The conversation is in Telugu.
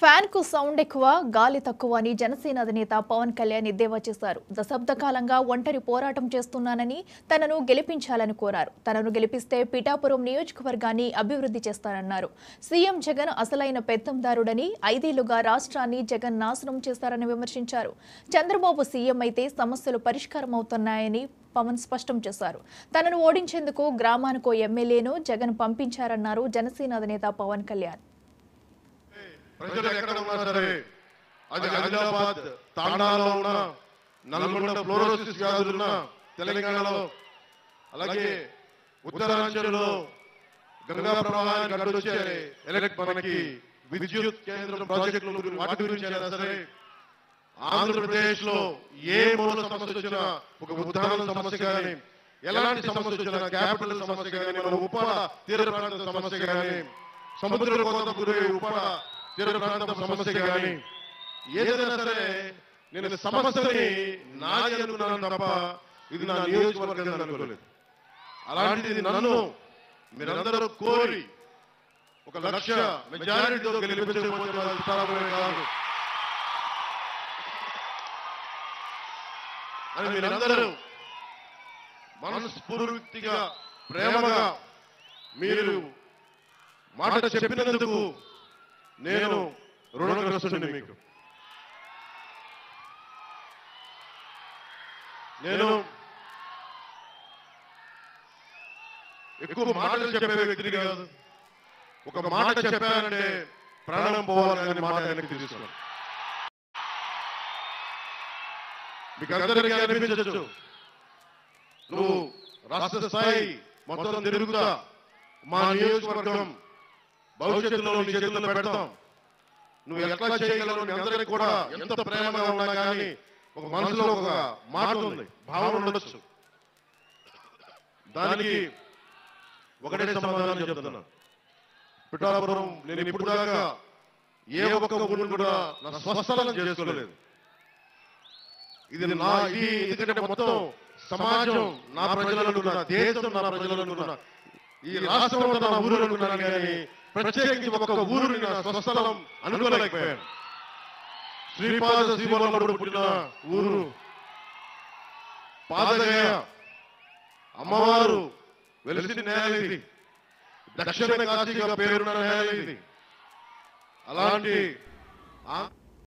ఫ్యాన్ కు సౌండ్ ఎక్కువ గాలి తక్కువ అని జనసేన అధినేత పవన్ కళ్యాణ్ ఎద్దేవా చేశారు. దశాబ్ద కాలంగా ఒంటరి పోరాటం చేస్తున్నానని తనను గెలిపించాలని కోరారు. తనను గెలిపిస్తే పిఠాపురం నియోజకవర్గాన్ని అభివృద్ధి చేస్తారన్నారు. సీఎం జగన్ అసలైన పెత్తందారుడని, 5 ఏళ్లుగా రాష్ట్రాన్ని జగన్ నాశనం చేశారని విమర్శించారు. చంద్రబాబు సీఎం అయితే సమస్యలు పరిష్కారం అవుతున్నాయని పవన్ స్పష్టం చేశారు. తనను ఓడించేందుకు గ్రామానికో ఎమ్మెల్యేను జగన్ పంపించారన్నారు జనసేన అధినేత పవన్ కళ్యాణ్. ప్రజలు ఎక్కడ ఉన్నా సరే, అది ఆదిలాబాద్ తాండాలో ఉన్న, నల్గొండ ఫ్లోరోసిస్ వ్యాధులున్న తెలంగాణలో, అలాగే ఉత్తరాంచల్లో గంగా ప్రవాహానికి అడ్డొచ్చే మనకి విద్యుత్ కేంద్రం ప్రాజెక్టులు వాటి గురించి అయినా సరే, ఆంధ్రప్రదేశ్ లో ఏ మూల సమస్య వచ్చినా, ఒక ఉద్దానం సమస్య కానీ, ఎలాంటి సమస్య వచ్చినా, క్యాపిటల్ సమస్య కానీ, మన ఉప్పాడ తీర ప్రాంత సమస్య కానీ, సముద్ర కోత గురి ఉప్పాడ తీర ప్రాంత సమస్య కానీ, ఏదైనా సరే నేను సమస్యని నాది అనుకున్నాను తప్ప ఇది నా నియోజకవర్గం అనుకోలేదు. అలాంటిది నన్ను మీరందరూ కోరి ఒక లక్ష మెజారిటీతో గెలిపించకపోతే కాదు అని మీరందరూ మనస్ఫూర్తిగా ప్రేమగా మీరు మాట చెప్పినందుకు నేను రుణగ్రస్తుడిని. మీకు నేను ఎక్కువ మాటలు చెప్పే వ్యక్తిని కాదు. ఒక మాట చెప్పానంటే ప్రాణం పోవాలని మాట ఆయనకి తెలుసు. మీకు అందరికీ అనిపించచ్చు, నువ్వు రాష్ట్ర స్థాయి మొత్తం తిరుగుతా, మా నియోజకవర్గం భవిష్యత్తులో నీ చేతుల్లో పెడతాం, నువ్వు ఎట్లా చేయగలవు, మీ అందరికీ కూడా ఎంత ప్రేమగా ఉన్నా కానీ ఒక మనసులో ఒక మాట ఉంది, భావన ఉండొచ్చు. దానికి ఒకటే సమాధానం చెప్తున్నా. పిఠాపురం నేను ఇప్పుడు దాకా ఏ ఒక్క ఊరిని కూడా నా స్వస్థలం చేసుకోలేదు. ఇది ఎందుకంటే మొత్తం సమాజం నా ప్రజలనుకున్నా, దేశం నా ప్రజలనుకున్నా, ఈ రాష్ట్రం నా ఊరు అనుకున్నాను కానీ ప్రత్యేకించి ఒక్క ఊరిని నా స్వస్థలం అనుకోలేకపోయాను. శ్రీపాద శ్రీవల్లభుడు పుట్టిన ఊరు, పాదగయ అమ్మవారు వెలిసిన నేల ఇది, దక్షిణ కాశీగా పేరున్న నేల ఇది. అలాంటి